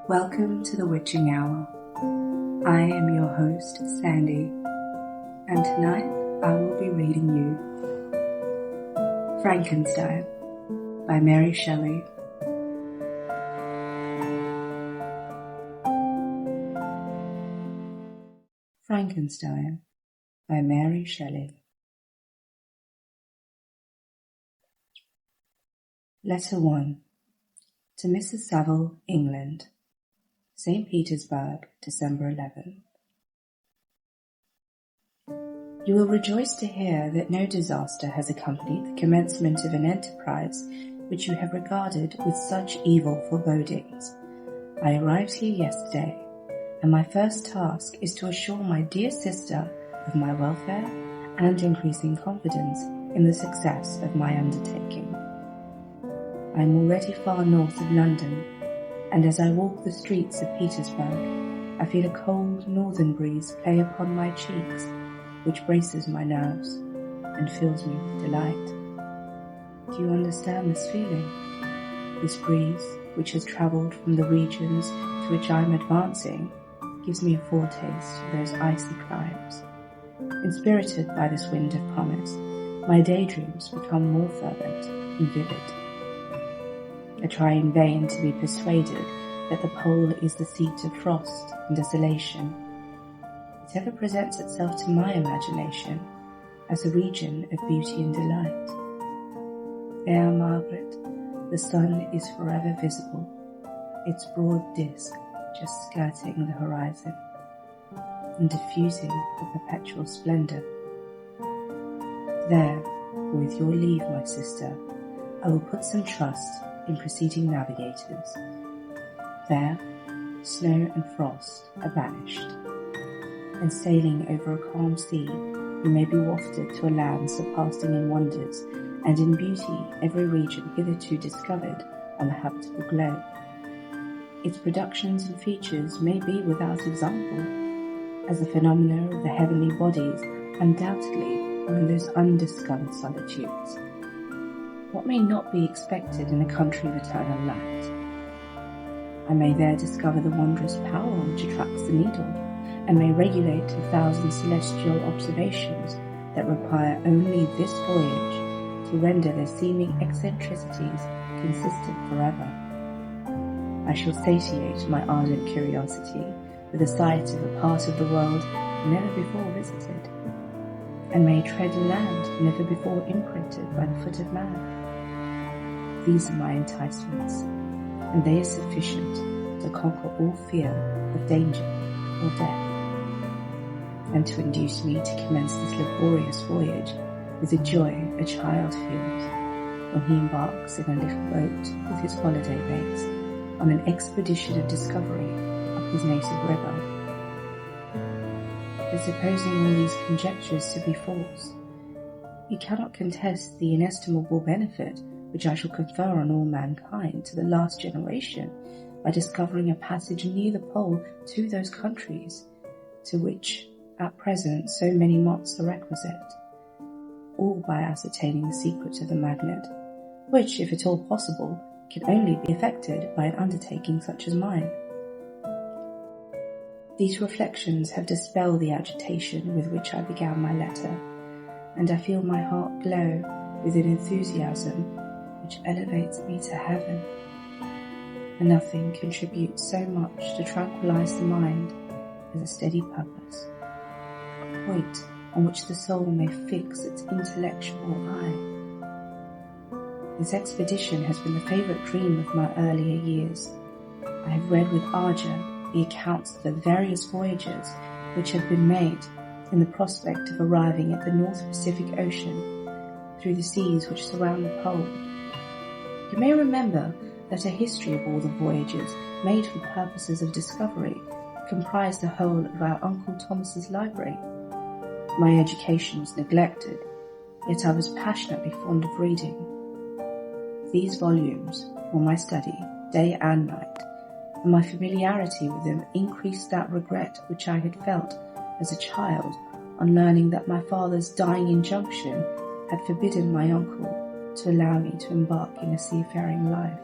Welcome to the Witching Hour. I am your host, Sandy, and tonight I will be reading you Frankenstein by Mary Shelley. Frankenstein by Mary Shelley. Letter 1. To Mrs. Saville, England. St. Petersburg, December 11. You will rejoice to hear that no disaster has accompanied the commencement of an enterprise which you have regarded with such evil forebodings. I arrived here yesterday, and my first task is to assure my dear sister of my welfare and increasing confidence in the success of my undertaking. I am already far north of London, and as I walk the streets of Petersburg, I feel a cold northern breeze play upon my cheeks, which braces my nerves and fills me with delight. Do you understand this feeling? This breeze, which has travelled from the regions to which I am advancing, gives me a foretaste of those icy climes. Inspirited by this wind of promise, my daydreams become more fervent and vivid. I try in vain to be persuaded that the pole is the seat of frost and desolation. It ever presents itself to my imagination as a region of beauty and delight. There, Margaret, the sun is forever visible, its broad disk just skirting the horizon and diffusing a perpetual splendour. There, with your leave, my sister, I will put some trust in preceding navigators. There, snow and frost are banished, and sailing over a calm sea, you may be wafted to a land surpassing in wonders and in beauty every region hitherto discovered on the habitable globe. Its productions and features may be without example, as the phenomena of the heavenly bodies undoubtedly are in those undiscovered solitudes. What may not be expected in a country of eternal light? I may there discover the wondrous power which attracts the needle, and may regulate 1,000 celestial observations that require only this voyage to render their seeming eccentricities consistent forever. I shall satiate my ardent curiosity with a sight of a part of the world never before visited, and may tread a land never before imprinted by the foot of man. These are my enticements, and they are sufficient to conquer all fear of danger or death, and to induce me to commence this laborious voyage with the joy a child feels when he embarks in a little boat with his holiday mates on an expedition of discovery up his native river. But supposing all these conjectures to be false, you cannot contest the inestimable benefit which I shall confer on all mankind to the last generation by discovering a passage near the pole to those countries to which at present so many moths are requisite, all by ascertaining the secret of the magnet, which, if at all possible, can only be effected by an undertaking such as mine. These reflections have dispelled the agitation with which I began my letter, and I feel my heart glow with an enthusiasm which elevates me to heaven. And nothing contributes so much to tranquilize the mind as a steady purpose, a point on which the soul may fix its intellectual eye. This expedition has been the favourite dream of my earlier years. I have read with ardour the accounts of the various voyages which have been made in the prospect of arriving at the North Pacific Ocean through the seas which surround the pole. You may remember that a history of all the voyages made for purposes of discovery comprised the whole of our Uncle Thomas's library. My education was neglected, yet I was passionately fond of reading. These volumes were my study, day and night, and my familiarity with them increased that regret which I had felt as a child on learning that my father's dying injunction had forbidden my uncle to allow me to embark in a seafaring life.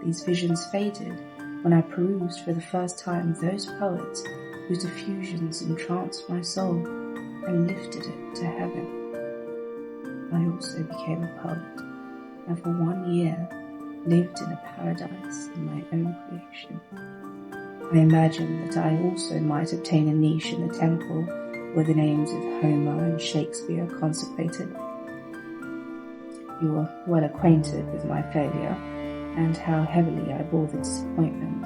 These visions faded when I perused for the first time those poets whose effusions entranced my soul and lifted it to heaven. I also became a poet, and for 1 year lived in a paradise in my own creation. I imagined that I also might obtain a niche in the temple where the names of Homer and Shakespeare are consecrated. You are well acquainted with my failure and how heavily I bore the disappointment.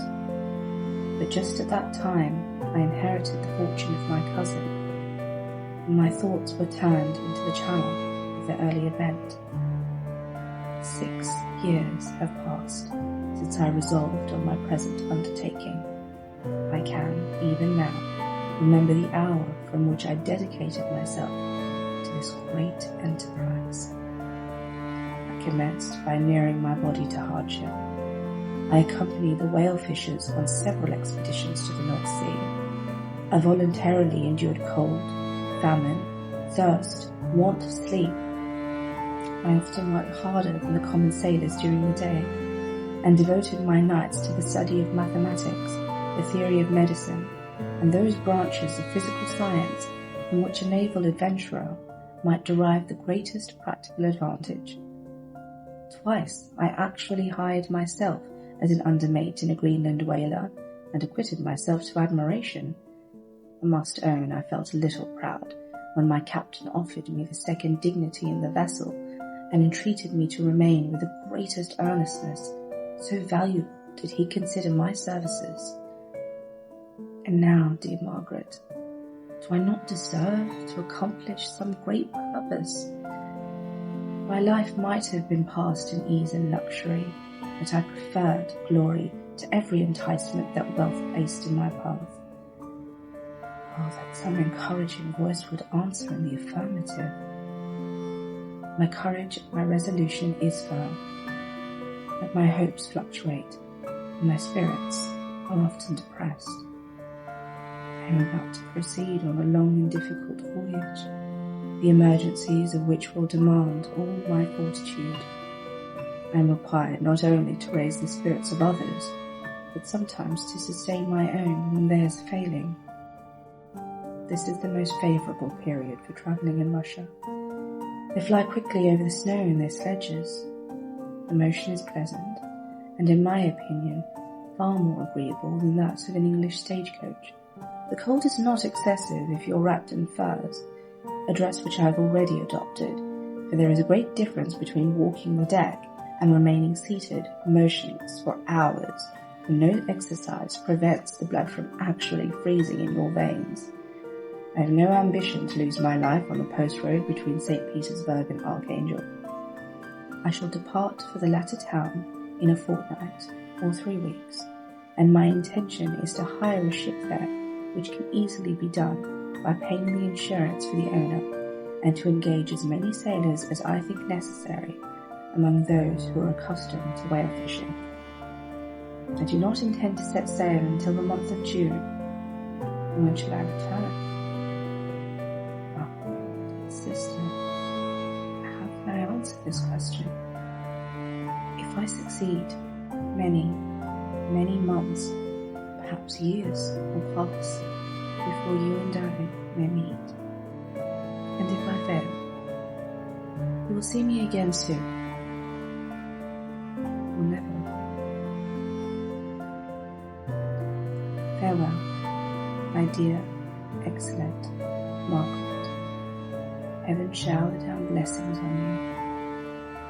But just at that time, I inherited the fortune of my cousin, and my thoughts were turned into the channel of the early event. 6 years have passed since I resolved on my present undertaking. I can, even now, remember the hour from which I dedicated myself to this great enterprise. I commenced by inuring my body to hardship. I accompanied the whale fishers on several expeditions to the North Sea. I voluntarily endured cold, famine, thirst, want of sleep. I often worked harder than the common sailors during the day, and devoted my nights to the study of mathematics, the theory of medicine, and those branches of physical science from which a naval adventurer might derive the greatest practical advantage. Twice I actually hired myself as an undermate in a Greenland whaler, and acquitted myself to admiration. I must own I felt a little proud when my captain offered me the second dignity in the vessel, and entreated me to remain with the greatest earnestness, so valuable did he consider my services. And now, dear Margaret, do I not deserve to accomplish some great purpose? My life might have been passed in ease and luxury, but I preferred glory to every enticement that wealth placed in my path. Oh, that some encouraging voice would answer in the affirmative. My courage and my resolution is firm, but my hopes fluctuate, and my spirits are often depressed. I am about to proceed on a long and difficult voyage, the emergencies of which will demand all my fortitude. I am required not only to raise the spirits of others, but sometimes to sustain my own when theirs are failing. This is the most favourable period for travelling in Russia. They fly quickly over the snow in their sledges. The motion is pleasant, and in my opinion, far more agreeable than that of an English stagecoach. The cold is not excessive if you're wrapped in furs, a dress which I have already adopted, for there is a great difference between walking the deck and remaining seated, motionless for hours, when no exercise prevents the blood from actually freezing in your veins. I have no ambition to lose my life on the post road between St. Petersburg and Archangel. I shall depart for the latter town in a fortnight or 3 weeks, and my intention is to hire a ship there, which can easily be done by paying the insurance for the owner, and to engage as many sailors as I think necessary among those who are accustomed to whale fishing. I do not intend to set sail until the month of June. And when shall I return? Sister, how can I answer this question? If I succeed, many months, perhaps years, will pass before you and I may meet. And if I fail, you will see me again soon, or never. Farewell, my dear, excellent Margaret. Heaven shower down blessings on you,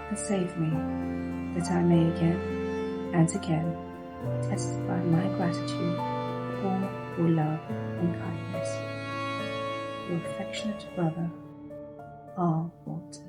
and save me, that I may again and again testify my gratitude for all your love and kindness. Your affectionate brother, R. Walter.